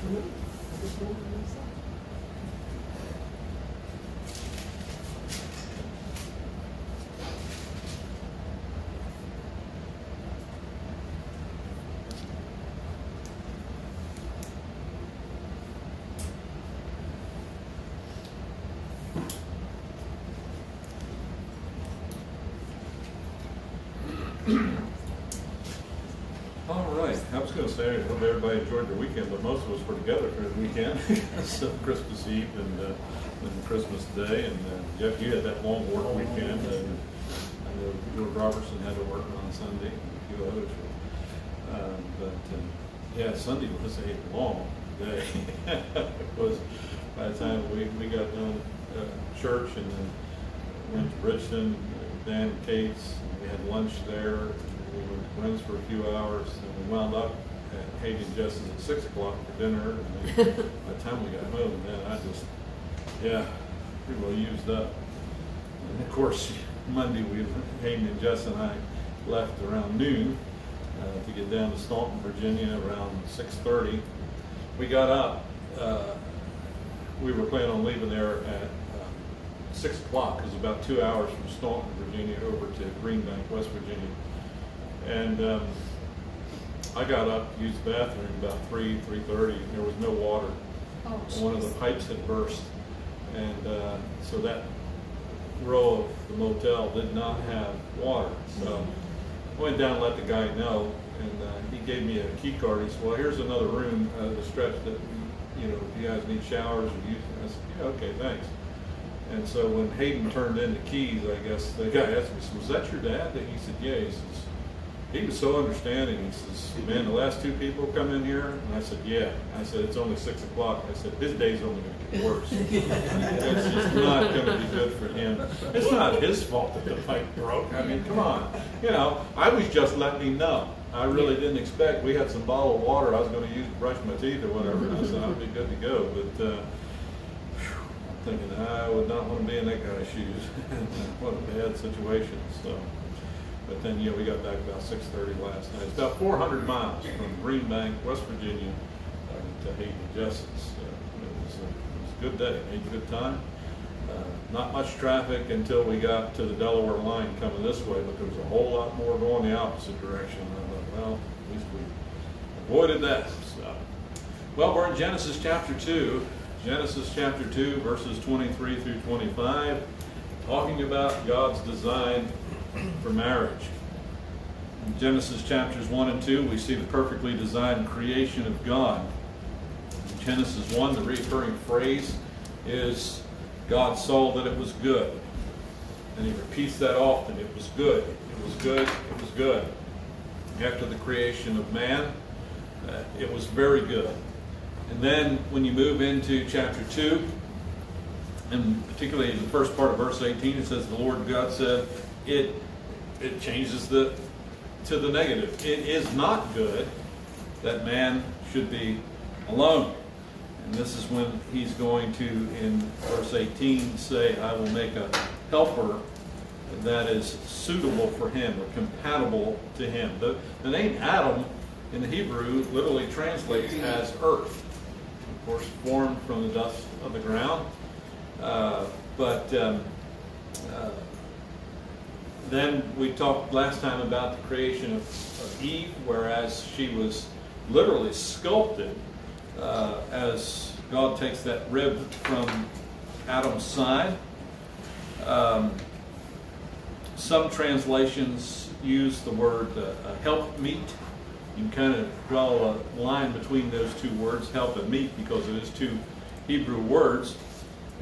All right. I was going to say, I hope everybody enjoyed their weekend, but most of us were together for the weekend. So Christmas Eve and Christmas Day, and Jeff, you had that long work weekend, and I know George Robertson had to work on Sunday, and a few others. Yeah, Sunday was a long day. It was, by the time we got done church and then went to Richmond, Dan and Kate's, and we had lunch there. We were friends for a few hours, and we wound up at Hayden and Jess's at 6 o'clock for dinner. And then by the time we got home, man, I just, pretty well used up. And of course, Monday, Hayden and Jess and I left around noon to get down to Staunton, Virginia around 6:30. We got up. We were planning on leaving there at 6 o'clock, because it's about 2 hours from Staunton, Virginia, over to Greenbank, West Virginia. And I got up, used the bathroom about 3:30, and there was no water. Oh, One of the pipes had burst, and so that row of the motel did not have water. So I went down and let the guy know, and he gave me a key card. He said, "Well, here's another room, the stretch that, if you guys need showers or use." I said, "Yeah, okay, thanks." And so when Hayden turned in the keys, I guess the guy asked me, "Was that your dad?" And he said, "Yeah." He says, he was so understanding. He says, "Man, the last two people come in here." And I said, "Yeah." I said, "It's only 6 o'clock." I said, "His day's only going to get worse." It's just not going to be good for him. It's not his fault that the pipe broke. I mean, come on. I was just letting him know. I really didn't expect. We had some bottled water I was going to use to brush my teeth or whatever. And I said, I'll be good to go. But I'm thinking, I would not want to be in that guy's shoes. What a bad situation. So. But then, we got back about 6:30 last night. It's about 400 miles from Greenbank, West Virginia, to Hayden and Jess's. It was a good day. Made a good time. Not much traffic until we got to the Delaware line coming this way, but there was a whole lot more going the opposite direction. And I thought, well, at least we avoided that. So, well, we're in Genesis chapter 2. Genesis chapter 2, verses 23 through 25, talking about God's design for marriage. In Genesis chapters 1 and 2, we see the perfectly designed creation of God. In Genesis 1, the recurring phrase is, God saw that it was good. And he repeats that often. It was good. It was good. It was good. After the creation of man, it was very good. And then when you move into chapter 2, and particularly in the first part of verse 18, it says, the Lord God said, it changes to the negative. It is not good that man should be alone. And this is when he's going to, in verse 18, say, I will make a helper that is suitable for him or compatible to him. The name Adam in the Hebrew literally translates as earth. Of course, formed from the dust of the ground. Then we talked last time about the creation of Eve, whereas she was literally sculpted as God takes that rib from Adam's side. Some translations use the word helpmeet. You can kind of draw a line between those two words, help and meet, because it is two Hebrew words.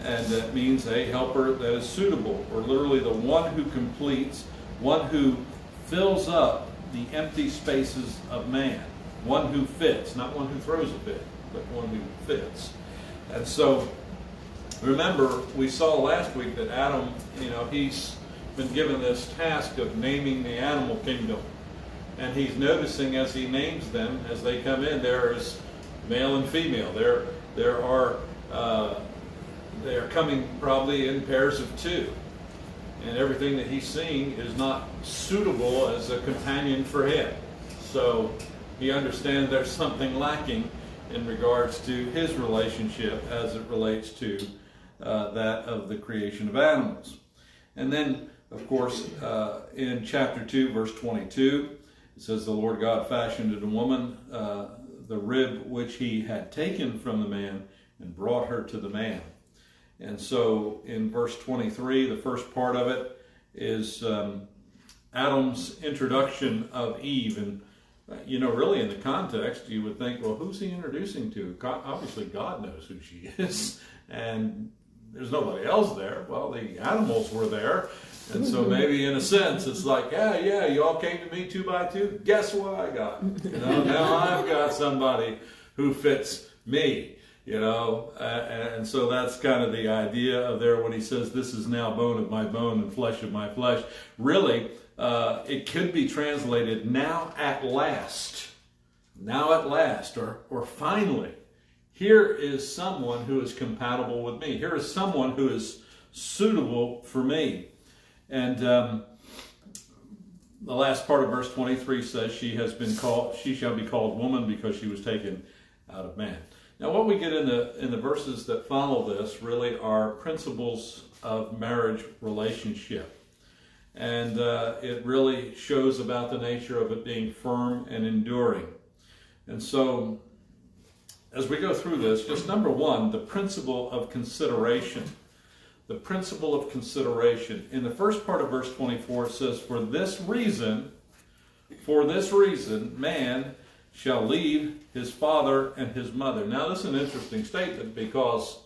And that means a helper that is suitable, or literally the one who completes, one who fills up the empty spaces of man, one who fits, not one who throws a fit, but one who fits. And so, remember, we saw last week that Adam, he's been given this task of naming the animal kingdom. And he's noticing as he names them, as they come in, there is male and female. They are coming probably in pairs of two. And everything that he's seeing is not suitable as a companion for him. So he understands there's something lacking in regards to his relationship as it relates to that of the creation of animals. And then, of course, in chapter 2, verse 22, it says, the Lord God fashioned in a woman the rib which he had taken from the man and brought her to the man. And so in verse 23, the first part of it is Adam's introduction of Eve. And, really in the context, you would think, well, who's he introducing to? Obviously, God knows who she is. And there's nobody else there. Well, the animals were there. And so maybe in a sense, it's like, yeah, you all came to me 2 by 2. Guess what I got? Now I've got somebody who fits me. And so that's kind of the idea of there when he says, this is now bone of my bone and flesh of my flesh. Really, it could be translated now at last, or finally. Here is someone who is compatible with me. Here is someone who is suitable for me. And the last part of verse 23 says, she shall be called woman because she was taken out of man. Now, what we get in the verses that follow this really are principles of marriage relationship. And it really shows about the nature of it being firm and enduring. And so, as we go through this, just number one, the principle of consideration. The principle of consideration. In the first part of verse 24, it says, For this reason, man shall leave his father and his mother. Now, this is an interesting statement because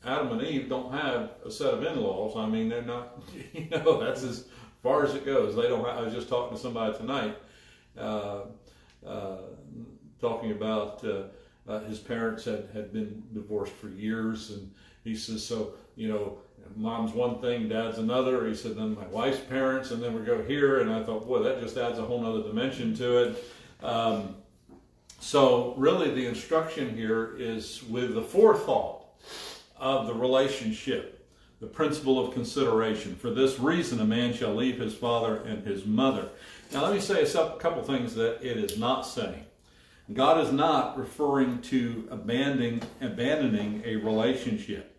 Adam and Eve don't have a set of in-laws. I mean, they're not, that's as far as it goes. They don't. I was just talking to somebody tonight, talking about his parents had been divorced for years, and he says, so, mom's one thing, dad's another. He said, then my wife's parents, and then we go here. And I thought, boy, that just adds a whole other dimension to it. So really the instruction here is with the forethought of the relationship, the principle of consideration. For this reason, a man shall leave his father and his mother. Now let me say a couple things that it is not saying. God is not referring to abandoning a relationship.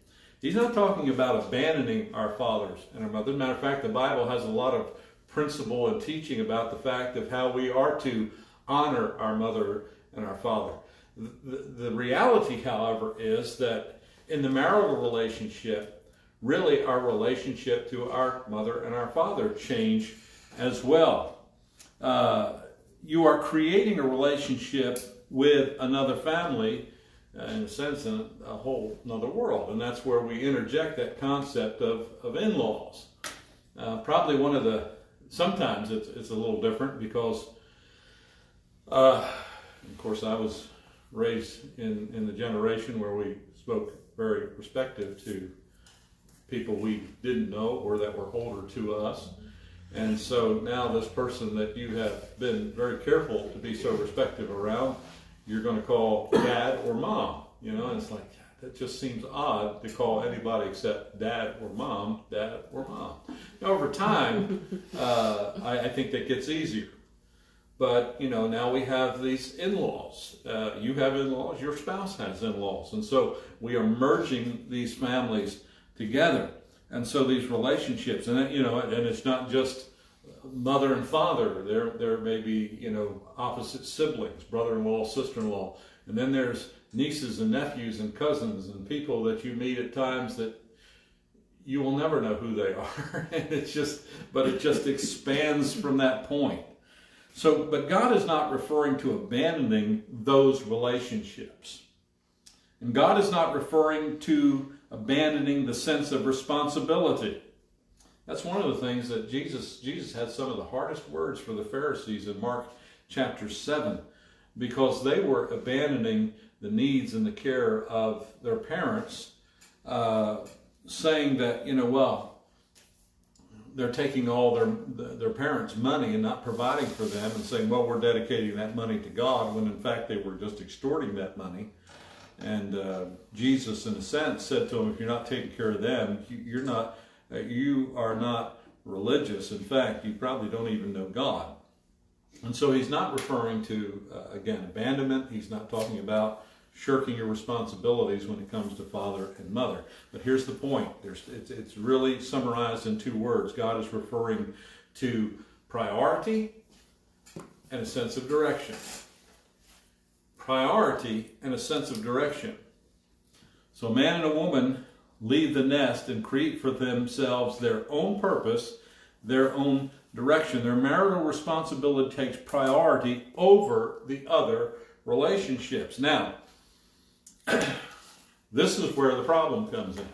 He's not talking about abandoning our fathers and our mothers. Matter of fact, the Bible has a lot of principle and teaching about the fact of how we are to honor our mother and our father. The reality, however, is that in the marital relationship, really our relationship to our mother and our father change as well. You are creating a relationship with another family, in a sense, in a whole another world. And that's where we interject that concept of in-laws. Probably sometimes it's a little different because, of course, I was raised in the generation where we spoke very respective to people we didn't know or that were older to us. And so now this person that you have been very careful to be so respective around, you're going to call dad or mom, and it's like, that just seems odd to call anybody except dad or mom. Over time, I think that gets easier. But, now we have these in-laws. You have in-laws, your spouse has in-laws. And so we are merging these families together. And so these relationships, and it's not just mother and father. There may be, opposite siblings, brother-in-law, sister-in-law. And then there's nieces and nephews and cousins and people that you meet at times that you will never know who they are. And it just expands from that point. So, but God is not referring to abandoning those relationships. And God is not referring to abandoning the sense of responsibility. That's one of the things that Jesus had some of the hardest words for the Pharisees in Mark chapter 7, because they were abandoning the needs and the care of their parents, saying that, they're taking all their parents' money and not providing for them, and saying, well, we're dedicating that money to God, when in fact they were just extorting that money. And Jesus, in a sense, said to them, if you're not taking care of them, you are not religious. In fact, you probably don't even know God. And so he's not referring to, again, abandonment. He's not talking about shirking your responsibilities when it comes to father and mother. But here's the point. It's really summarized in 2 words. God is referring to priority and a sense of direction. Priority and a sense of direction. So a man and a woman leave the nest and create for themselves their own purpose, their own direction. Their marital responsibility takes priority over the other relationships. Now, this is where the problem comes in.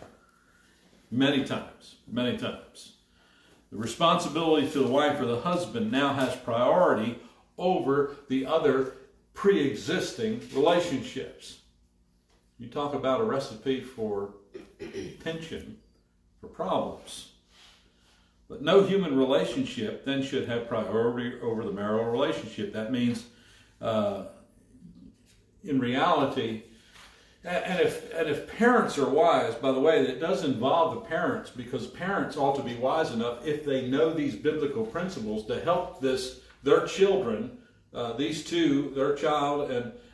Many times. The responsibility to the wife or the husband now has priority over the other pre-existing relationships. You talk about a recipe for tension, for problems. But no human relationship then should have priority over the marital relationship. That means, in reality, and if parents are wise, by the way, that does involve the parents, because parents ought to be wise enough, if they know these biblical principles, to help their children, these two, their child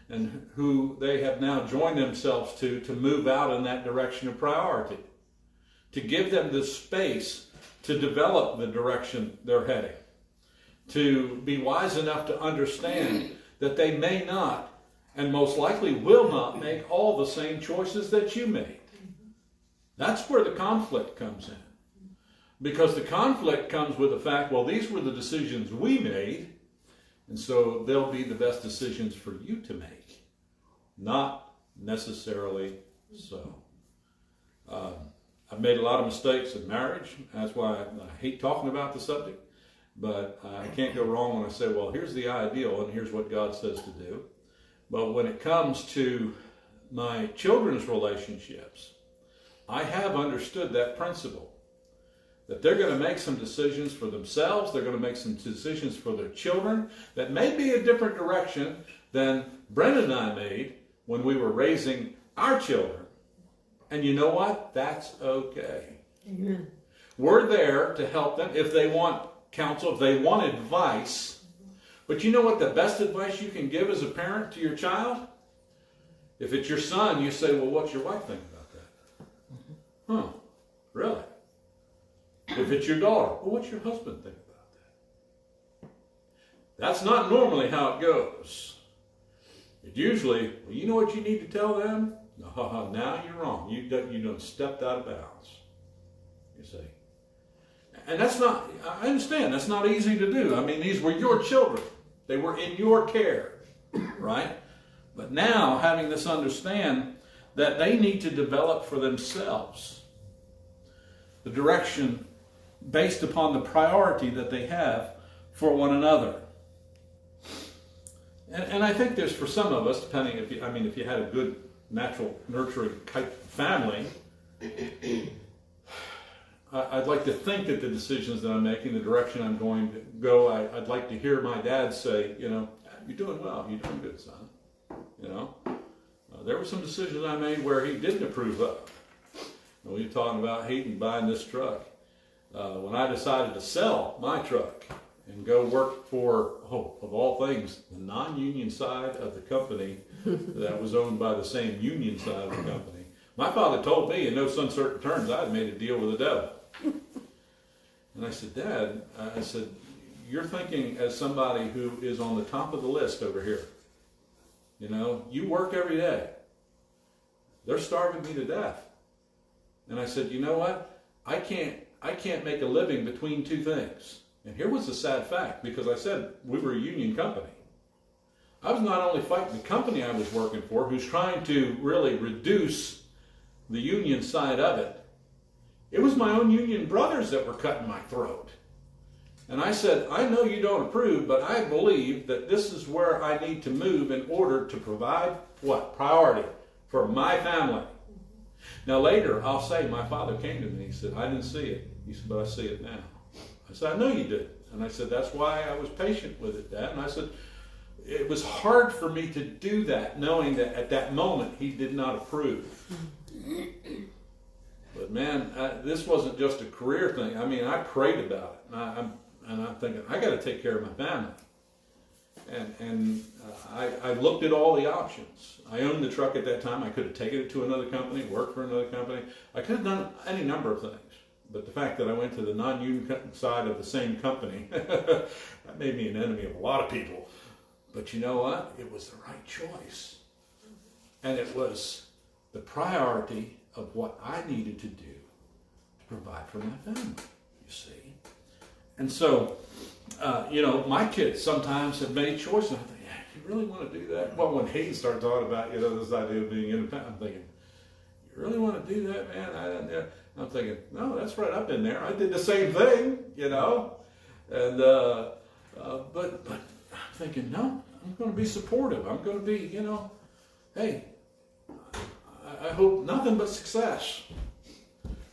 and who they have now joined themselves to move out in that direction of priority. To give them the space to develop the direction they're heading. To be wise enough to understand that they may not, and most likely will not, make all the same choices that you made. That's where the conflict comes in. Because the conflict comes with the fact, well, these were the decisions we made, and so they'll be the best decisions for you to make. Not necessarily so. I've made a lot of mistakes in marriage. That's why I hate talking about the subject. But I can't go wrong when I say, well, here's the ideal and here's what God says to do. But when it comes to my children's relationships, I have understood that principle. That they're going to make some decisions for themselves. They're going to make some decisions for their children that may be a different direction than Brenda and I made when we were raising our children. And you know what? That's okay. Amen. We're there to help them if they want counsel, if they want advice. But you know what the best advice you can give as a parent to your child? If it's your son, you say, well, what's your wife think about that? Huh, really? If it's your daughter, well, what's your husband think about that? That's not normally how it goes. It usually, well, you know what you need to tell them? No, now you're wrong. You done stepped out of bounds. You see. And that's not, I understand, that's not easy to do. I mean, these were your children. They were in your care, right? But now, having this understand that they need to develop for themselves the direction based upon the priority that they have for one another. And I think there's, for some of us, depending if you had a good, natural, nurturing type family, I'd like to think that the decisions that I'm making, the direction I'm going to go, I'd like to hear my dad say, you know, you're doing well, you're doing good, son. You know, there were some decisions I made where he didn't approve of. We were talking about hating buying this truck. When I decided to sell my truck and go work for, of all things, the non-union side of the company that was owned by the same union side of the company, my father told me in no uncertain terms I had made a deal with the devil. And I said, Dad, I said, you're thinking as somebody who is on the top of the list over here. You know, you work every day. They're starving me to death. And I said, you know what? I can't make a living between two things. And here was the sad fact, because I said we were a union company. I was not only fighting the company I was working for, who's trying to really reduce the union side of it. It was my own union brothers that were cutting my throat. And I said, I know you don't approve, but I believe that this is where I need to move in order to provide what? Priority for my family. Now later, I'll say, my father came to me and he said, I didn't see it. He said, but I see it now. I said, I know you did. And I said, that's why I was patient with it, Dad. And I said, it was hard for me to do that, knowing that at that moment he did not approve. But man, this wasn't just a career thing. I mean, I prayed about it. And I'm thinking, I got to take care of my family. I looked at all the options. I owned the truck at that time. I could have taken it to another company, worked for another company. I could have done any number of things. But the fact that I went to the non-union side of the same company, that made me an enemy of a lot of people. But you know what? It was the right choice. And it was the priority of what I needed to do to provide for my family, you see. And so, my kids sometimes have made choices. I think, you really want to do that? Well, when Hayden started talking about, this idea of being independent, I'm thinking, you really want to do that, man? I'm thinking, no, that's right, I've been there. I did the same thing, And, but I'm thinking, no, I'm going to be supportive. I'm going to be, hey, I hope nothing but success.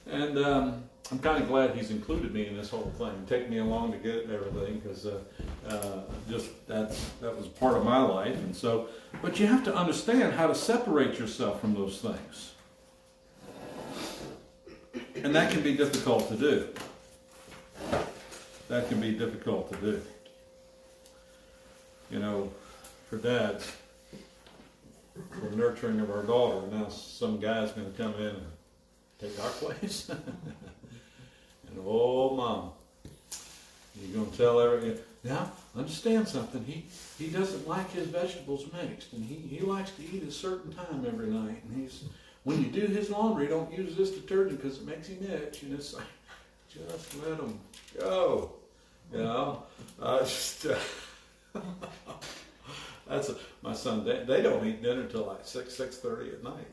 And I'm kind of glad he's included me in this whole thing, take me along to get everything, because that was part of my life. And so, but you have to understand how to separate yourself from those things. And that can be difficult to do. That can be difficult to do. For dads, for nurturing of our daughter, now some guy's going to come in and take our place. And oh, Mom, you're going to tell everything. Now, understand something. He doesn't like his vegetables mixed, and he likes to eat at a certain time every night. And when you do his laundry, don't use this detergent because it makes him itch. And it's like, just let him go. My son. They don't eat dinner till like 6:30 at night.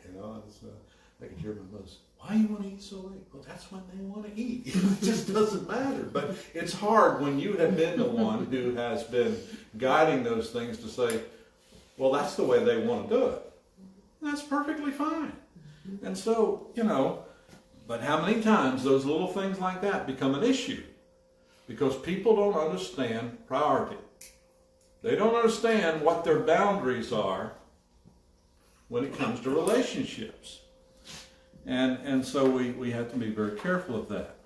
I can hear my mother. Why you want to eat so late? Well, that's when they want to eat. It just doesn't matter. But it's hard when you have been the one who has been guiding those things to say, well, that's the way they want to do it. That's perfectly fine. And so, but how many times those little things like that become an issue? Because people don't understand priority. They don't understand what their boundaries are when it comes to relationships. And so we have to be very careful of that.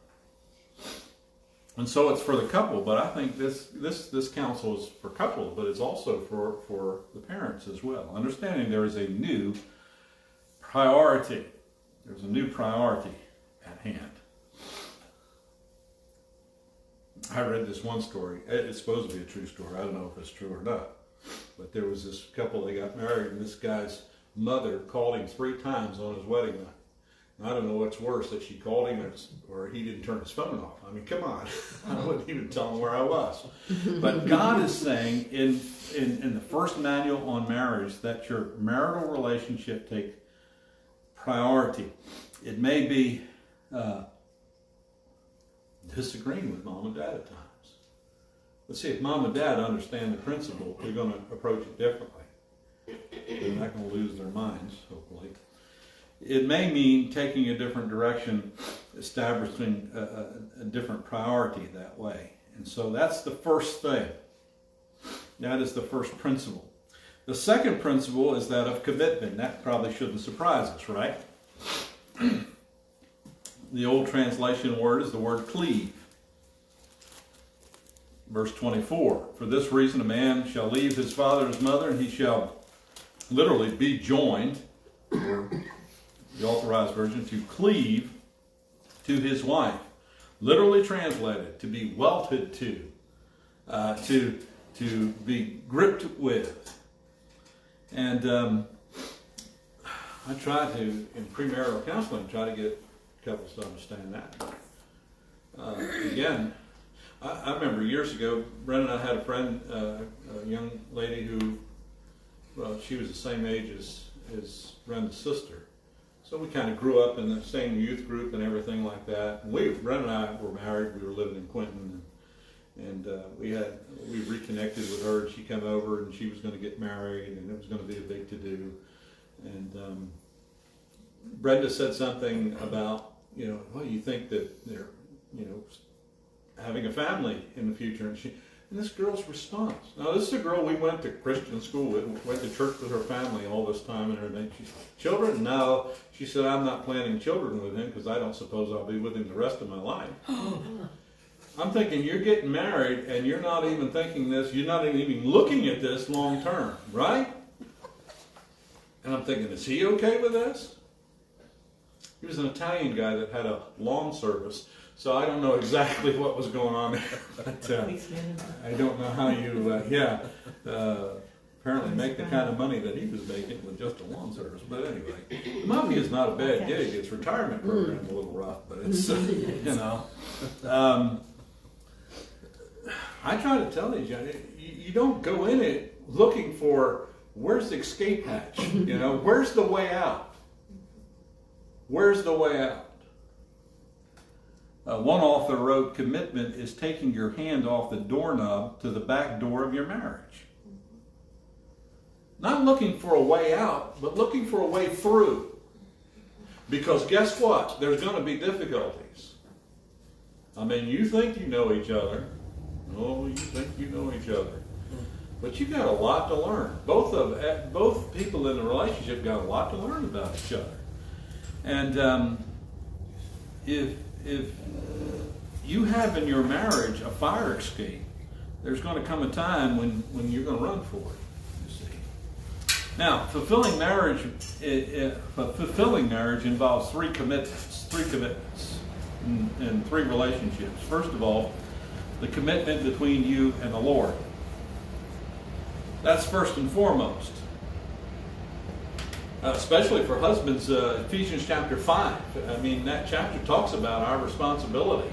And so it's for the couple, but I think this counsel is for couples, but it's also for the parents as well. Understanding there is a new priority. There's a new priority at hand. I read this one story. It's supposed to be a true story. I don't know if it's true or not. But there was this couple, they got married, and this guy's mother called him 3 times on his wedding night. And I don't know what's worse, that she called him or he didn't turn his phone off. I mean, come on. I wouldn't even tell him where I was. But God is saying in the first manual on marriage that your marital relationship take priority. It may be disagreeing with mom and dad at times. But see, if mom and dad understand the principle, they're going to approach it differently. They're not going to lose their minds, hopefully. It may mean taking a different direction, establishing a different priority that way. And so that's the first thing. That is the first principle. The second principle is that of commitment. That probably shouldn't surprise us, right? The old translation word is the word cleave. Verse 24, for this reason a man shall leave his father and his mother, and he shall literally be joined, or the authorized version, to cleave to his wife. Literally translated, to be welted to be gripped with. And I try to, in premarital counseling, try to get couples to understand that. Again, I remember years ago, Brenda and I had a friend, a young lady who, well, she was the same age as Brenda's sister. So we kind of grew up in the same youth group and everything like that. And Brenda and I were married. We were living in Quinton, and we reconnected with her. And she came over, and she was going to get married, and it was going to be a big to-do. And Brenda said something about, well, you think that they're, having a family in the future, and this girl's response. Now, this is a girl we went to Christian school with, went to church with her family all this time and everything. She's like, children? No. She said, I'm not planning children with him because I don't suppose I'll be with him the rest of my life. I'm thinking you're getting married and you're not even thinking this, you're not even looking at this long term, right? And I'm thinking, is he okay with this? He was an Italian guy that had a lawn service, so I don't know exactly what was going on there. But I don't know how you, apparently make the kind of money that he was making with just a lawn service. But anyway, the mafia is not a bad gig. Its retirement program a little rough, but it's, I try to tell these young, you don't go in it looking for where's the escape hatch, where's the way out? Where's the way out? One author wrote, commitment is taking your hand off the doorknob to the back door of your marriage. Not looking for a way out, but looking for a way through. Because guess what? There's going to be difficulties. I mean, you think you know each other. Oh, you think you know each other. But you got a lot to learn. Both people in the relationship got a lot to learn about each other. And if you have in your marriage a fire escape, there's going to come a time when you're going to run for it. You see. Now, fulfilling marriage involves three commitments in three relationships. First of all, the commitment between you and the Lord. That's first and foremost. Especially for husbands, Ephesians chapter 5. I mean, that chapter talks about our responsibility.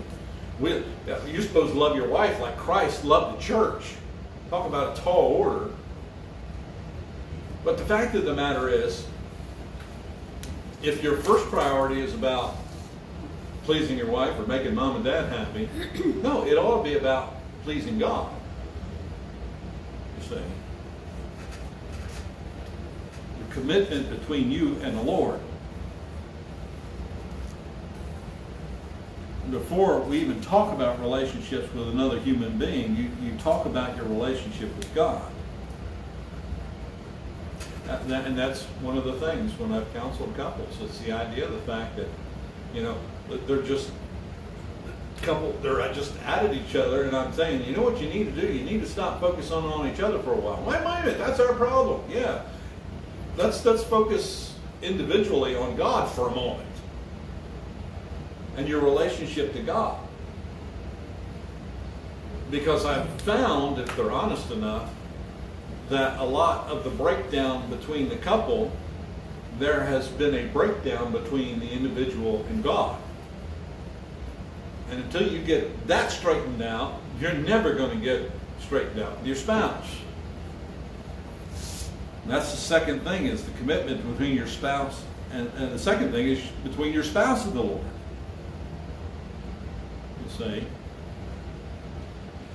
You're supposed to love your wife like Christ loved the church. Talk about a tall order. But the fact of the matter is, if your first priority is about pleasing your wife or making mom and dad happy, no, it ought to be about pleasing God. You see. The commitment between you and the Lord. Before we even talk about relationships with another human being, you talk about your relationship with God. And that's one of the things when I've counseled couples. It's the idea of the fact that, they're just they're just at each other, and I'm saying, you know what you need to do? You need to stop focusing on each other for a while. Wait a minute, that's our problem. Yeah. Let's focus individually on God for a moment. And your relationship to God. Because I've found, if they're honest enough, that a lot of the breakdown between the couple, there has been a breakdown between the individual and God. And until you get that straightened out, you're never going to get straightened out with your spouse. And that's the second thing, is the commitment between your spouse. And the second thing is between your spouse and the Lord. You see.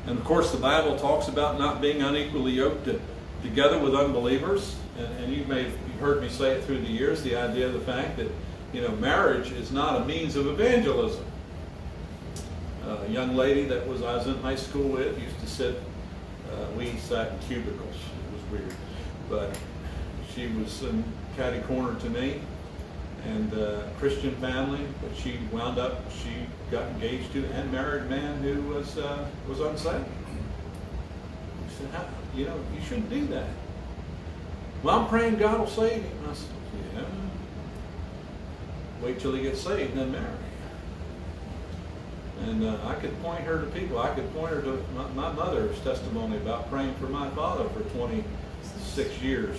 And of course the Bible talks about not being unequally yoked together with unbelievers. And you've heard me say it through the years, the idea of the fact that, marriage is not a means of evangelism. A young lady that I was in high school with used to sit, we sat in cubicles. It was weird. But she was in catty corner to me, and Christian family, but she got engaged to and married a man who was unsaved. She said, you shouldn't do that. Well, I'm praying God will save him. I said, yeah. Wait till he gets saved and then marry. And I could point her to people. I could point her to my mother's testimony about praying for my father for 26 years.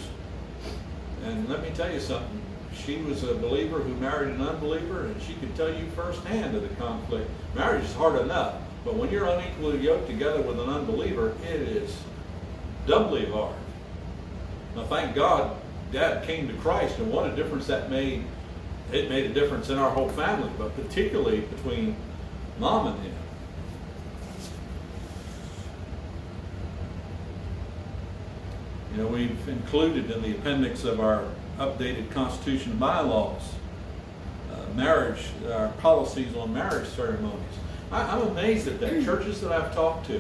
And let me tell you something. She was a believer who married an unbeliever, and she could tell you firsthand of the conflict. Marriage is hard enough, but when you're unequally yoked together with an unbeliever, it is doubly hard. Now, thank God, Dad came to Christ, and what a difference that made. It made a difference in our whole family, but particularly between Mom and him. We've included in the appendix of our updated Constitution and bylaws our policies on marriage ceremonies. I'm amazed at that. Churches that I've talked to,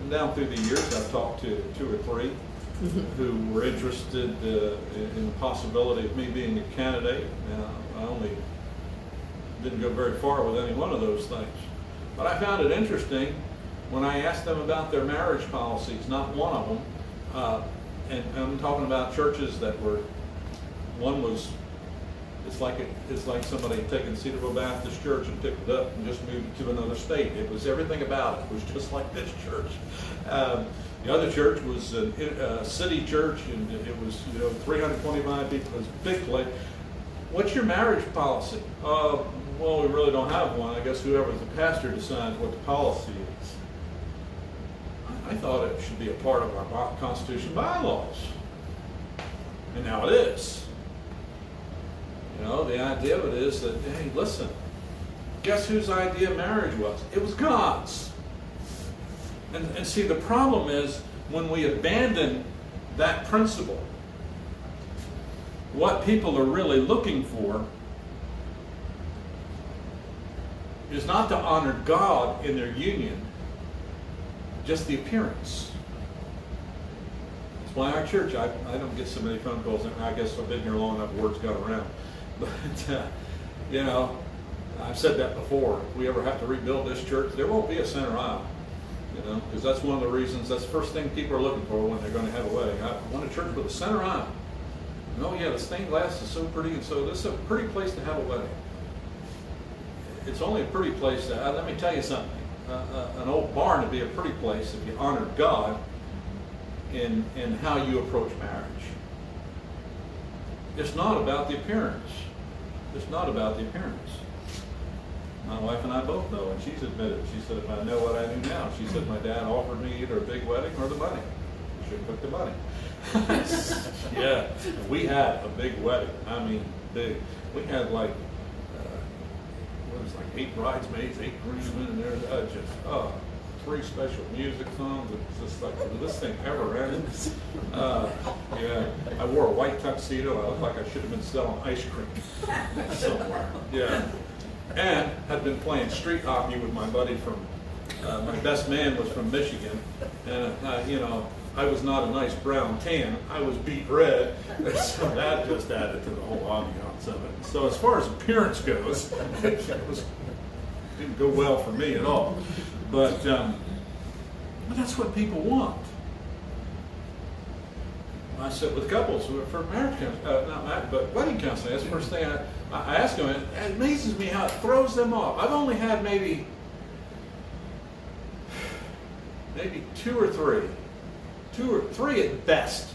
and down through the years I've talked to 2 or 3 who were interested in the possibility of me being a candidate. Now, I only didn't go very far with any one of those things. But I found it interesting when I asked them about their marriage policies, not one of them, and I'm talking about churches that were, one was, it's like somebody taking Cedarville Baptist Church and picked it up and just moved it to another state. It was everything about it was just like this church. The other church was a city church, and it was 325 people. It was a big place. What's your marriage policy? Well, we really don't have one. I guess whoever's the pastor decides what the policy is. I thought it should be a part of our Constitution bylaws, and now it is. The idea of it is that, hey, listen, guess whose idea of marriage was? It was God's. And see, the problem is when we abandon that principle, what people are really looking for is not to honor God in their union, just the appearance. That's why our church, I don't get so many phone calls, and I guess I've been here long enough, words got around. But, I've said that before. If we ever have to rebuild this church, there won't be a center aisle. Because that's one of the reasons, that's the first thing people are looking for when they're going to have a wedding. I want a church with a center aisle. Yeah, the stained glass is so pretty, and so this is a pretty place to have a wedding. It's only a pretty place to, let me tell you something. An old barn would be a pretty place if you honored God in how you approach marriage. It's not about the appearance. It's not about the appearance. My wife and I both know, and she's admitted. She said, if I know what I knew now, she said, my dad offered me either a big wedding or the money. We should cook the money. Yeah, we had a big wedding. I mean, big. We had like, 8 bridesmaids, 8 groomsmen, and there's just, 3 special music songs. It's just like, did this thing ever end? Yeah, I wore a white tuxedo. I looked like I should have been selling ice cream somewhere. Yeah. And had been playing street hockey with my buddy from, my best man was from Michigan, and I was not a nice brown tan, I was beet red, and so that just added to the whole ambiance of it. So as far as appearance goes, it didn't go well for me at all. But that's what people want. I sit with couples for marriage counseling, not marriage, but wedding counseling. That's the first thing I ask them. It amazes me how it throws them off. I've only had maybe 2 or 3. 2 or 3 at best.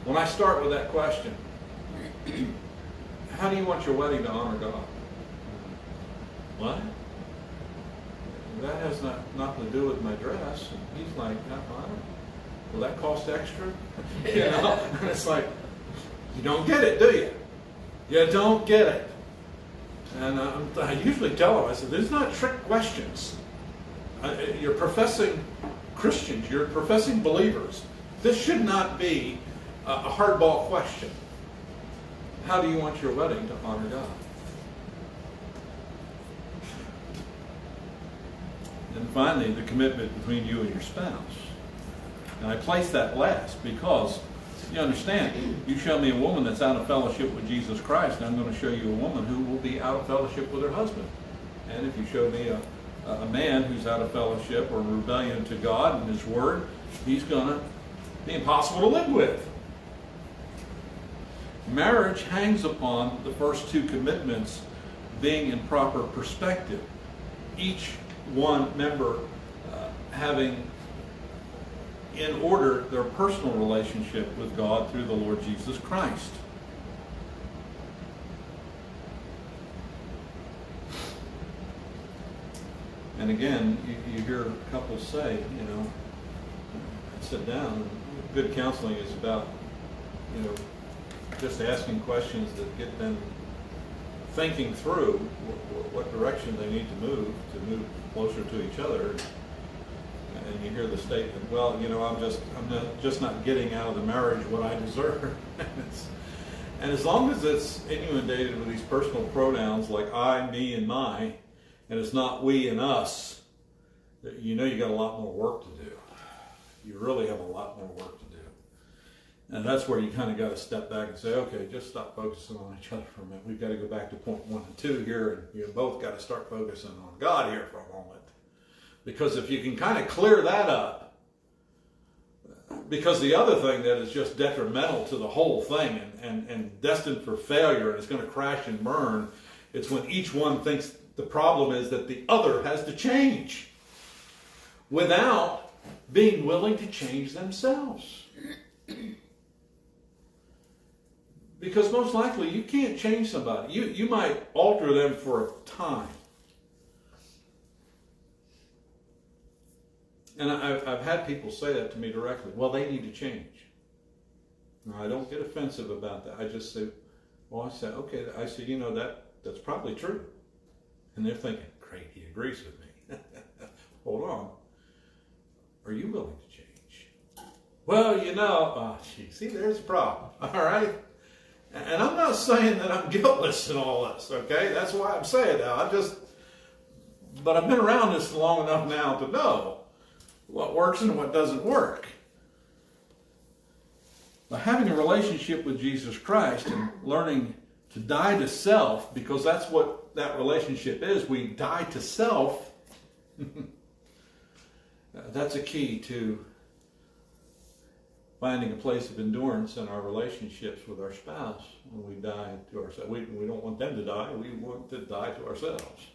When I start with that question, how do you want your wedding to honor God? What? That has nothing to do with my dress. And he's like, will that cost extra? And it's like, you don't get it, do you? You don't get it. And I usually tell them, I said, these are not trick questions. You're professing Christians, you're professing believers. This should not be a hardball question. How do you want your wedding to honor God? And finally, the commitment between you and your spouse. And I place that last because, you understand, you show me a woman that's out of fellowship with Jesus Christ, and I'm going to show you a woman who will be out of fellowship with her husband. And if you show me a man who's out of fellowship or rebellion to God and His Word, he's going to be impossible to live with. Marriage hangs upon the first 2 commitments being in proper perspective. Each one member having in order their personal relationship with God through the Lord Jesus Christ. And again, you hear couples say, sit down. Good counseling is about, just asking questions that get them thinking through what direction they need to move closer to each other. And you hear the statement, well, I'm just not getting out of the marriage what I deserve. And as long as it's inundated with these personal pronouns like I, me, and my, and it's not we and us, you got a lot more work to do. You really have a lot more work to do. And that's where you kind of got to step back and say, okay, just stop focusing on each other for a minute. We've got to go back to point 1 and 2 here, and you both got to start focusing on God here for a moment. Because if you can kind of clear that up, because the other thing that is just detrimental to the whole thing and destined for failure, and it's going to crash and burn, it's when each one thinks the problem is that the other has to change without being willing to change themselves. Because most likely you can't change somebody. You might alter them for a time. And I've had people say that to me directly. Well, they need to change. Now, I don't get offensive about that. I just say, well, I say, okay, I say, you know, that's probably true. And they're thinking, great, he agrees with me. Hold on. Are you willing to change? Well, you know, see, there's a problem. All right? And I'm not saying that I'm guiltless in all this, okay? That's why I'm saying that. But I've been around this long enough now to know what works and what doesn't work. By having a relationship with Jesus Christ and learning to die to self, because that's what that relationship is, we die to self. That's a key to finding a place of endurance in our relationships with our spouse when we die to ourselves. We don't want them to die. We want to die to ourselves.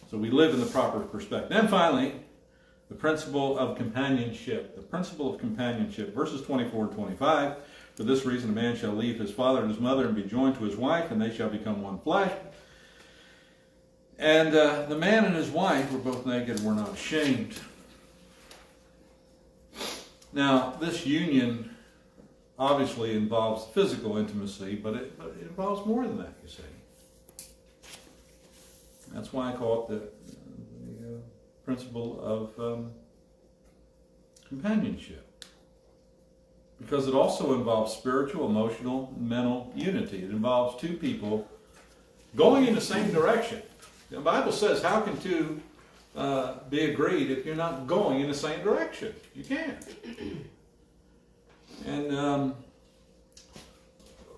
So we live in the proper perspective. And finally, the principle of companionship. The principle of companionship. Verses 24 and 25. For this reason a man shall leave his father and his mother and be joined to his wife, and they shall become one flesh. And the man and his wife were both naked and were not ashamed. Now, this union obviously involves physical intimacy, but it involves more than that, you see. That's why I call it the principle of companionship. Because it also involves spiritual, emotional, mental unity. It involves two people going in the same direction. The Bible says, how can two be agreed if you're not going in the same direction? You can't. And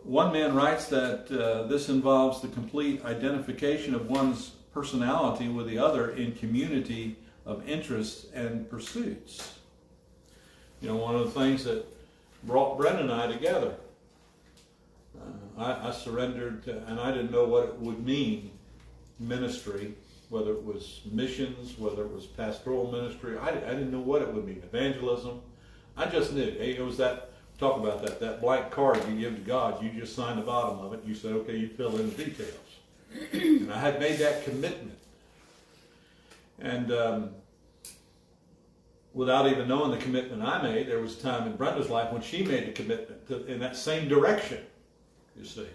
one man writes that this involves the complete identification of one's personality with the other in community of interests and pursuits. You know, one of the things that brought Brent and I together, I surrendered to, and I didn't know what it would mean, ministry, whether it was missions, whether it was pastoral ministry. I didn't know what it would mean, evangelism. I just knew. It was that, talk about that blank card you give to God, you just sign the bottom of it, you say, okay, you fill in the details. And I had made that commitment. And without even knowing the commitment I made, there was a time in Brenda's life when she made a commitment in that same direction, you see.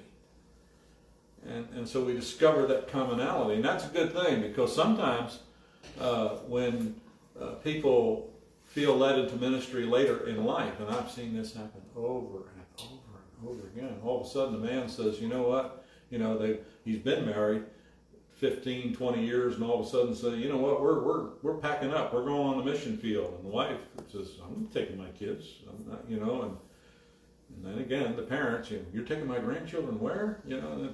And so we discover that commonality. And that's a good thing, because sometimes when people feel led into ministry later in life, and I've seen this happen over and over and over again, all of a sudden the man says, you know what, you know, he's been married 15, 20 years, and all of a sudden say, you know what, we're packing up, we're going on the mission field. And the wife says, I'm taking my kids, I'm not, you know, and then again, the parents, you know, you're taking my grandchildren where? You know, and the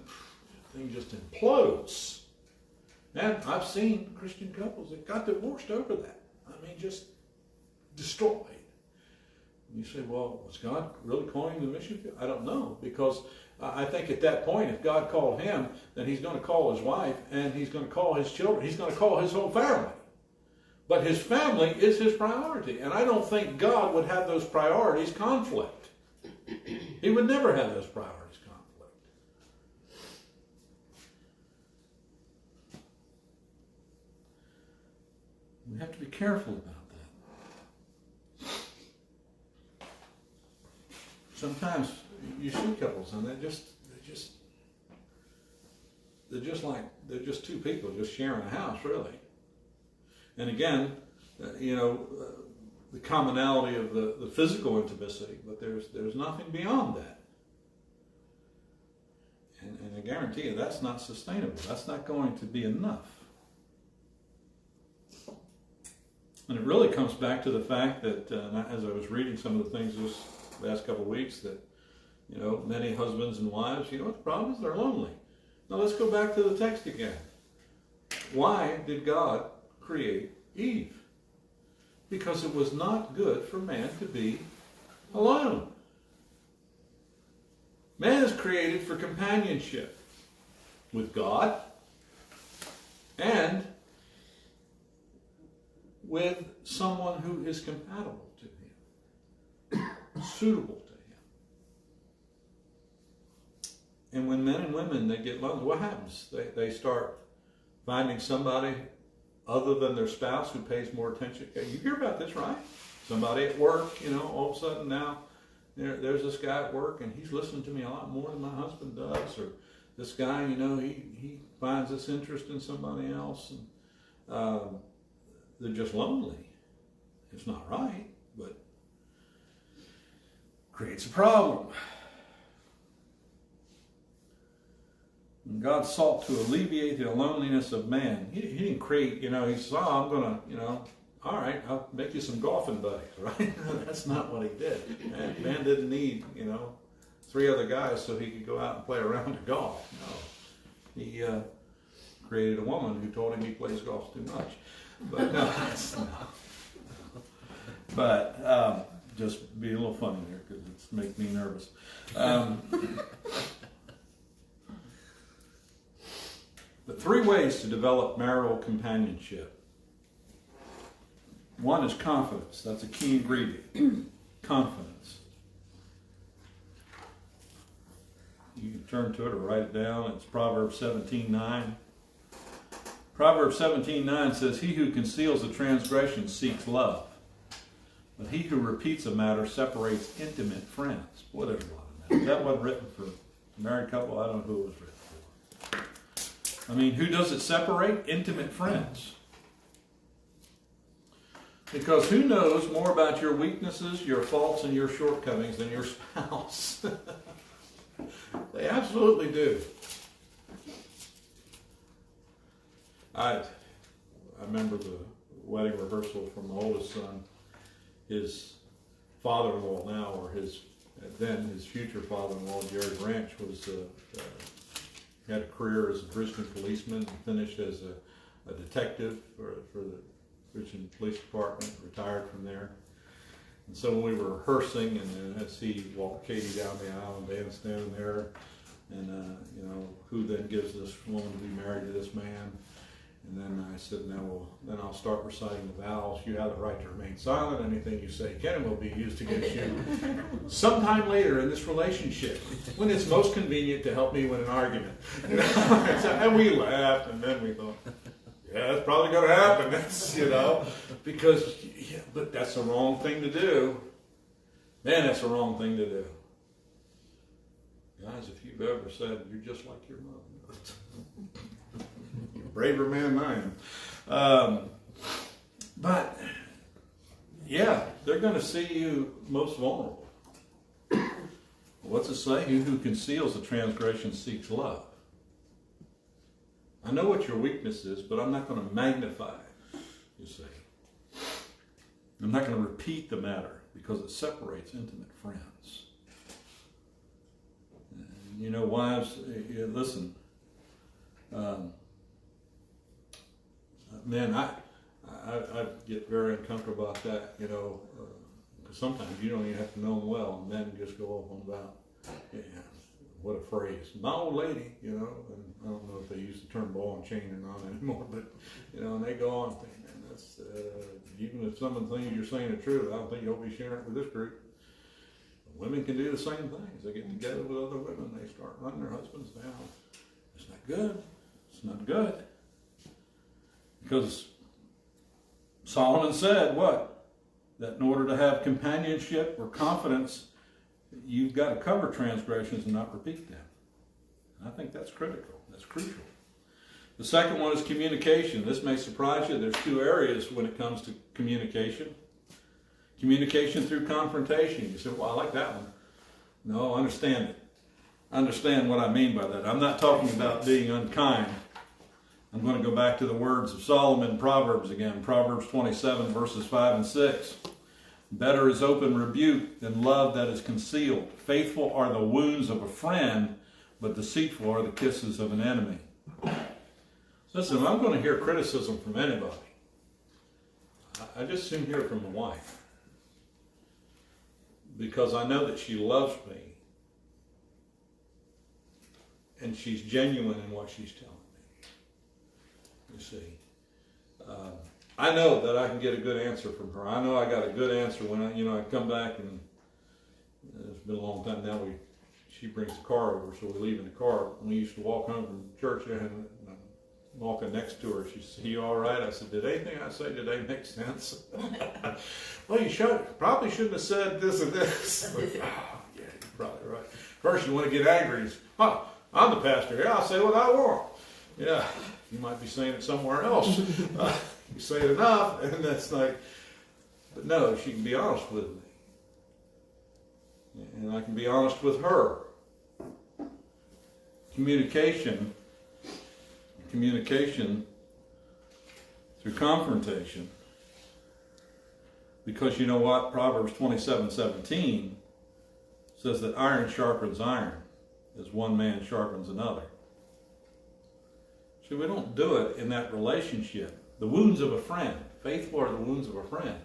thing just implodes. And I've seen Christian couples that got divorced over that. I mean, just destroyed. And you say, well, was God really calling him to the mission field? I don't know, because I think at that point, if God called him, then he's going to call his wife, and he's going to call his children. He's going to call his whole family. But his family is his priority. And I don't think God would have those priorities conflict. He would never have those priorities conflict. We have to be careful about that. Sometimes you see couples and they're just two people just sharing a house, really. And again, you know, the commonality of the physical intimacy, but there's nothing beyond that. And I guarantee you that's not sustainable. That's not going to be enough. And it really comes back to the fact that, as I was reading some of the things last couple of weeks that, many husbands and wives, what the problem is? They're lonely. Now let's go back to the text again. Why did God create Eve? Because it was not good for man to be alone. Man is created for companionship with God and with someone who is compatible to him, suitable to him. And when men and women, they get lonely, what happens? They start finding somebody other than their spouse who pays more attention. You hear about this, right? Somebody at work, all of a sudden now, there's this guy at work and he's listening to me a lot more than my husband does. Or this guy, he finds this interest in somebody else. And they're just lonely. It's not right, but creates a problem. And God sought to alleviate the loneliness of man. He didn't create, he said, I'm going to, all right, I'll make you some golfing buddies, right? That's not what he did. Man didn't need, 3 other guys so he could go out and play a round of golf. No. He created a woman who told him he plays golf too much. But no, that's not. But just be a little funny there because it's making me nervous. But 3 ways to develop marital companionship. One is confidence. That's a key ingredient. Confidence. You can turn to it or write it down. It's Proverbs 17:9. Proverbs 17:9 says, "He who conceals a transgression seeks love, but he who repeats a matter separates intimate friends." Boy, there's a lot of that. That wasn't written for a married couple. I don't know who it was written for. I mean, who does it separate? Intimate friends. Because who knows more about your weaknesses, your faults, and your shortcomings than your spouse? They absolutely do. I remember the wedding rehearsal from the oldest son. His father-in-law now, or his future father-in-law, Jerry Branch, had a career as a Richmond policeman and finished as a detective for the Richmond Police Department, retired from there. And so when we were rehearsing, and as he walked Katie down the aisle, and Dan's standing there, and who then gives this woman to be married to this man? And then I said, then I'll start reciting the vows. You have the right to remain silent. Anything you say can and will be used against you sometime later in this relationship, when it's most convenient to help me win an argument. And we laughed, and then we thought, yeah, it's probably going to happen. That's, because, but that's the wrong thing to do. Man, that's the wrong thing to do. Guys, if you've ever said, you're just like your mother. Braver man than I am. But, yeah, they're going to see you most vulnerable. What's it say? He who conceals a transgression seeks love. I know what your weakness is, but I'm not going to magnify it, you see. I'm not going to repeat the matter because it separates intimate friends. And, wives, listen. Man, I get very uncomfortable about that, because sometimes you don't even have to know them well, and men just go off on about, what a phrase, my old lady, and I don't know if they use the term ball and chain or not anymore, but, and they go on, and that's, even if some of the things you're saying are true, I don't think you'll be sharing it with this group. Women can do the same things. They get together with other women, they start running their husbands down. It's not good. It's not good. Because Solomon said what? That in order to have companionship or confidence, you've got to cover transgressions and not repeat them. And I think that's critical. That's crucial. The second one is communication. This may surprise you. There's 2 areas when it comes to communication. Communication through confrontation. You say, well, I like that one. No, understand it. Understand what I mean by that. I'm not talking about being unkind. I'm going to go back to the words of Solomon in Proverbs again. Proverbs 27, verses 5 and 6. Better is open rebuke than love that is concealed. Faithful are the wounds of a friend, but deceitful are the kisses of an enemy. Listen, if I'm going to hear criticism from anybody, I just soon hear it from my wife. Because I know that she loves me. And she's genuine in what she's telling me. You see. I know that I can get a good answer from her. I know I got a good answer when I come back, and it's been a long time now. She brings the car over, so we leave in the car. When we used to walk home from church, and I'm walking next to her. She said, "You all right?" I said, "Did anything I say today make sense?" "Well, you probably shouldn't have said this and this." Oh, yeah, you're probably right. First, you want to get angry. "Oh, I'm the pastor here. I'll say what I want." Yeah, you might be saying it somewhere else. You say it enough, and that's like, but no, she can be honest with me. And I can be honest with her. Communication through confrontation. Because you know what? Proverbs 27:17 says that iron sharpens iron as one man sharpens another. See, we don't do it in that relationship. The wounds of a friend. Faithful are the wounds of a friend.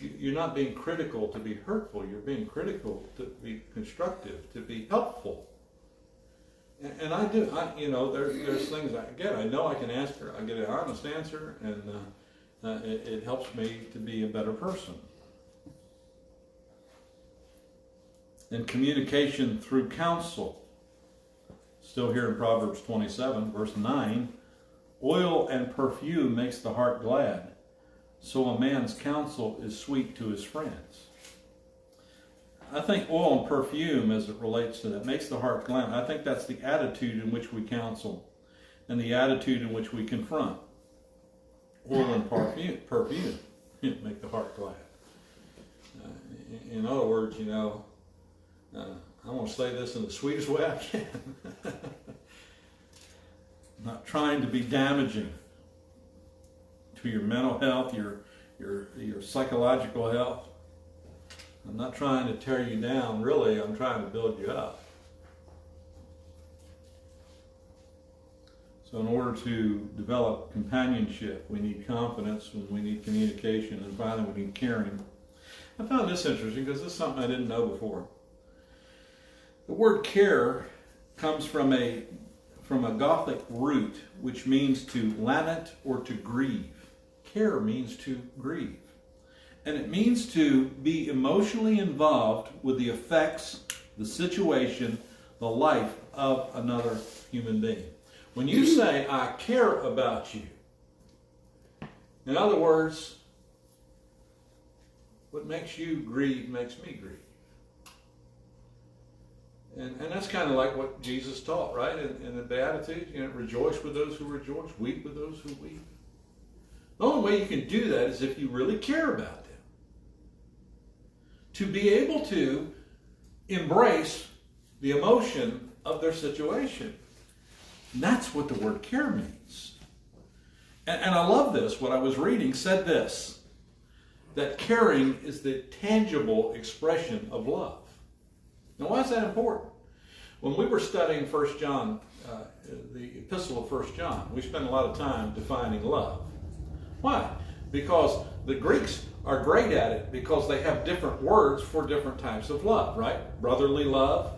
You're not being critical to be hurtful. You're being critical to be constructive, to be helpful. And I do. There's things I get. I know I can ask her. I get an honest answer, and it helps me to be a better person. And communication through counsel. Still here in Proverbs 27, verse 9. Oil and perfume makes the heart glad, so a man's counsel is sweet to his friends. I think oil and perfume, as it relates to that, makes the heart glad. I think that's the attitude in which we counsel and the attitude in which we confront. Oil and perfume make the heart glad. In other words, I want to say this in the sweetest way I can. I'm not trying to be damaging to your mental health, your psychological health. I'm not trying to tear you down. Really, I'm trying to build you up. So in order to develop companionship, we need confidence, and we need communication, and finally we need caring. I found this interesting because this is something I didn't know before. The word care comes from a Gothic root, which means to lament or to grieve. Care means to grieve. And it means to be emotionally involved with the effects, the situation, the life of another human being. When you say, "I care about you," in other words, what makes you grieve makes me grieve. And that's kind of like what Jesus taught, right? In the Beatitudes, rejoice with those who rejoice, weep with those who weep. The only way you can do that is if you really care about them. To be able to embrace the emotion of their situation. And that's what the word care means. And I love this. What I was reading said this, that caring is the tangible expression of love. Now, why is that important? When we were studying 1 John, the epistle of 1 John, we spent a lot of time defining love. Why? Because the Greeks are great at it because they have different words for different types of love, right? Brotherly love,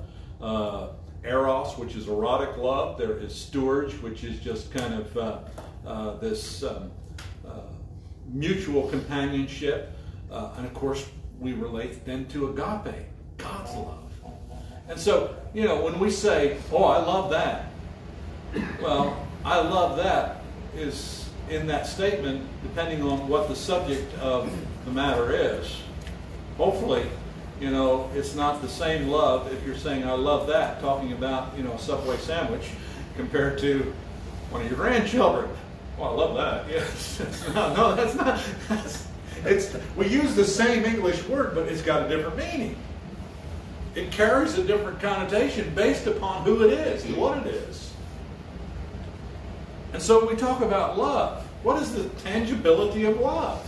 eros, which is erotic love. There is storge, which is just kind of this mutual companionship. And of course, we relate then to agape, God's love. And so, when we say, "Oh, I love that," well, "I love that" is in that statement, depending on what the subject of the matter is. Hopefully, it's not the same love if you're saying, "I love that," talking about, a Subway sandwich, compared to one of your grandchildren. "Oh, I love that." Yes. No, that's not. We use the same English word, but it's got a different meaning. It carries a different connotation based upon who it is and what it is. And so we talk about love. What is the tangibility of love?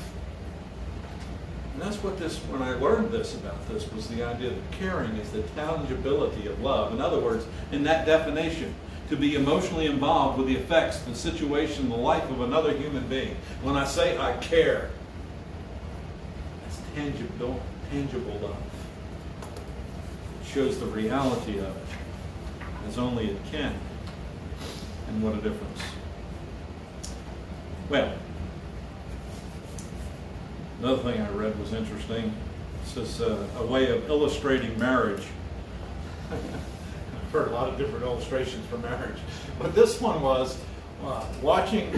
that's what this, when I learned this about this, was the idea that caring is the tangibility of love. In other words, in that definition, to be emotionally involved with the effects, the situation, the life of another human being. When I say I care, that's tangible love. It shows the reality of it, as only it can. And what a difference. Well, another thing I read was interesting. It says a way of illustrating marriage. I've heard a lot of different illustrations for marriage, but this one was watching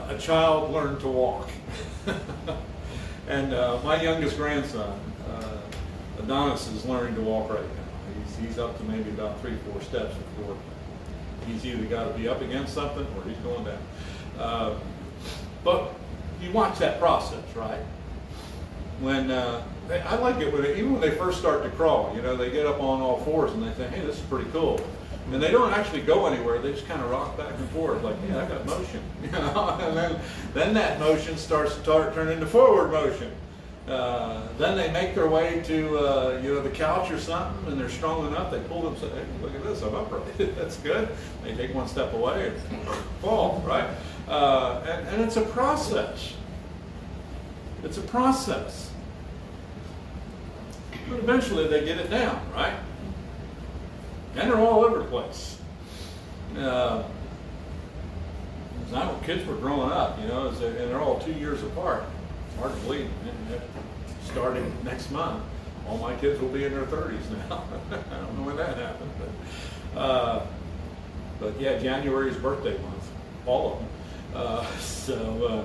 a child learn to walk. And my youngest grandson, Adonis, is learning to walk right now. He's up to maybe about 3-4 steps before he's either got to be up against something or he's going down. But you watch that process, right? When I like it even when they first start to crawl. You know, they get up on all fours and they think, "Hey, this is pretty cool." And they don't actually go anywhere. They just kind of rock back and forth, like, "Yeah, I got motion." You know, and then that motion starts to turn into forward motion. Then they make their way to the couch or something, and they're strong enough. They pull themselves. Hey, look at this, I'm upright. That's good. They take one step away and fall, right? And it's a process. It's a process. But eventually they get it down, right? And they're all over the place. When kids were growing up, and they're all 2 years apart. It's hard to believe. Starting next month, all my kids will be in their 30s now. I don't know when that happened, but yeah, January is birthday month, all of them. So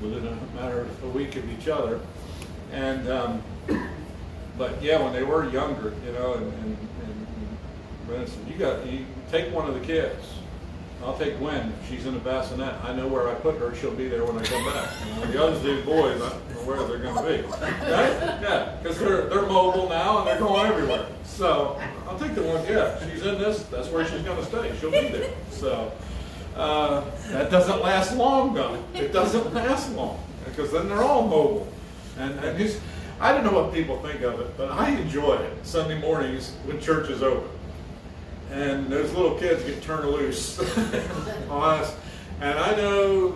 within a matter of a week of each other, and but yeah, when they were younger, and Brenda said, you take one of the kids. I'll take Gwen. If she's in a bassinet, I know where I put her. She'll be there when I come back. The other two boys, I don't know where they're going to be. Right? Yeah, because they're mobile now and they're going everywhere. So I'll take the one. Yeah, she's in this. That's where she's going to stay. She'll be there. So that doesn't last long, though. It doesn't last long because then they're all mobile. And I don't know what people think of it, but I enjoy it Sunday mornings when church is open. And those little kids get turned loose on us. And I know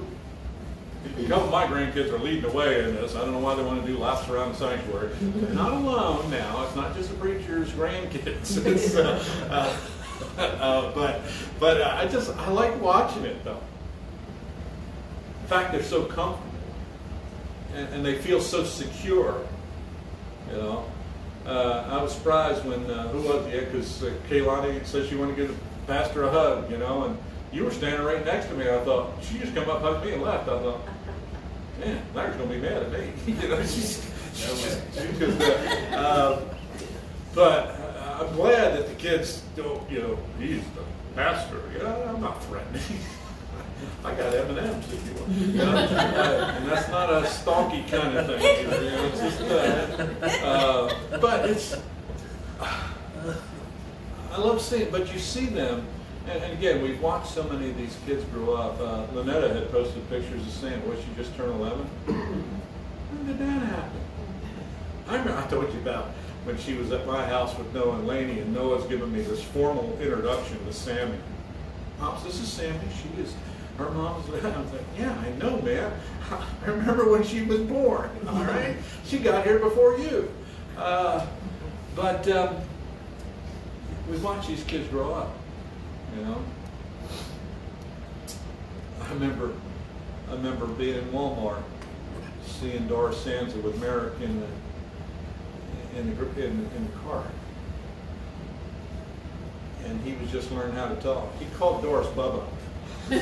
a couple of my grandkids are leading the way in this. I don't know why they want to do laps around the sanctuary. They're not alone now. It's not just the preacher's grandkids. It's, but I like watching it, though. In fact, they're so comfortable. And they feel so secure, I was surprised when, who was it? Because Kaylani said she wanted to give the pastor a hug, and you were standing right next to me. I thought, she just come up, hugged me, and left. I thought, man, Larry's going to be mad at me. But I'm glad that the kids don't, he's the pastor. I'm not threatening. I got M&M's if you want. And that's not a stalky kind of thing. It's just, but it's, I love seeing it, but you see them, and again, we've watched so many of these kids grow up. Lynetta had posted pictures of Sam. She just turned 11. When did that happen? I remember I told you about when she was at my house with Noah and Lainey, and Noah's given me this formal introduction to Sammy. Pops, this is Sammy. She is. Her mom was there. I was like, yeah, I know, man. I remember when she was born, all right? She got here before you. But we watch these kids grow up, I remember being in Walmart, seeing Doris Sansa with Merrick in the car. And he was just learning how to talk. He called Doris Bubba. I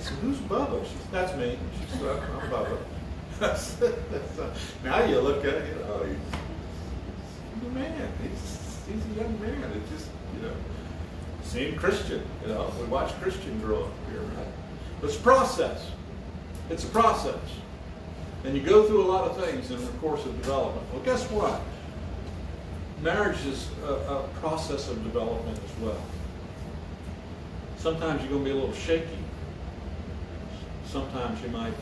said, who's Bubba? She said, that's me. She said, I'm Bubba. Now you look at it, he's a man. He's a young man. It's just, seeing Christian, we watch Christian grow up here, right? But it's a process. It's a process. And you go through a lot of things in the course of development. Well, guess what? Marriage is a process of development as well. Sometimes you're going to be a little shaky. Sometimes you might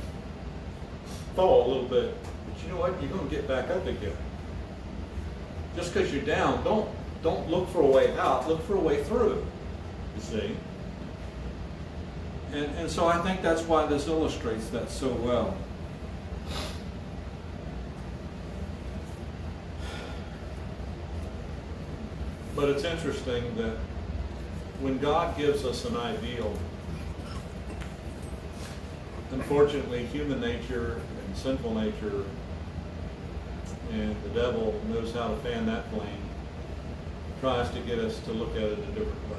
fall a little bit But you know what? You're going to get back up again. Just because you're down, don't look for a way out. Look for a way through. You see? And so I think that's why this illustrates that so well. But it's interesting that when God gives us an ideal, unfortunately human nature and sinful nature and the devil knows how to fan that flame, tries to get us to look at it a different way.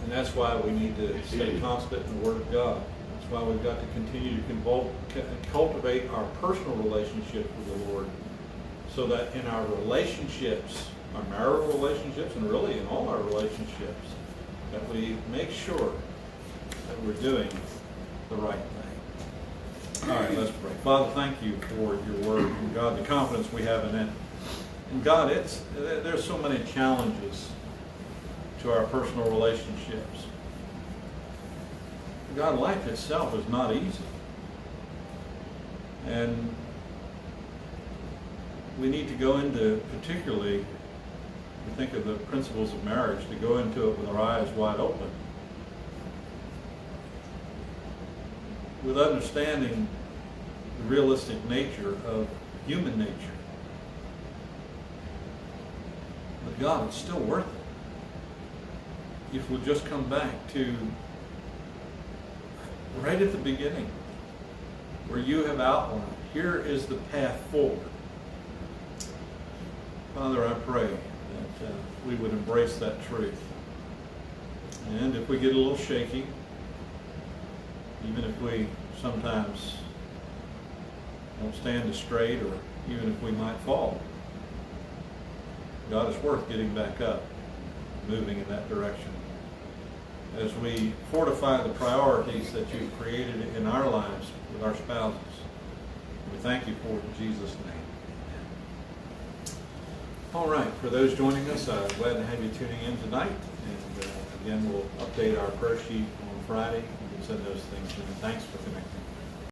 And that's why we need to stay constant in the Word of God. That's why we've got to continue to cultivate our personal relationship with the Lord, so that in our relationships, our marital relationships, and really in all our relationships, that we make sure that we're doing the right thing. All right, let's pray. Father, thank you for your word, and God, the confidence we have in it. And God, there's so many challenges to our personal relationships. God, life itself is not easy. And we need to go into, particularly, we think of the principles of marriage, to go into it with our eyes wide open, with understanding the realistic nature of human nature. But God, it's still worth it if we'll just come back to right at the beginning, where you have outlined, here is the path forward. Father, I pray that we would embrace that truth. And if we get a little shaky, even if we sometimes don't stand as straight, or even if we might fall, God, is worth getting back up, moving in that direction. As we fortify the priorities that you've created in our lives with our spouses, we thank you for it in Jesus' name. All right, for those joining us, I'm glad to have you tuning in tonight. And again, we'll update our prayer sheet on Friday. You can send those things in. Thanks for connecting.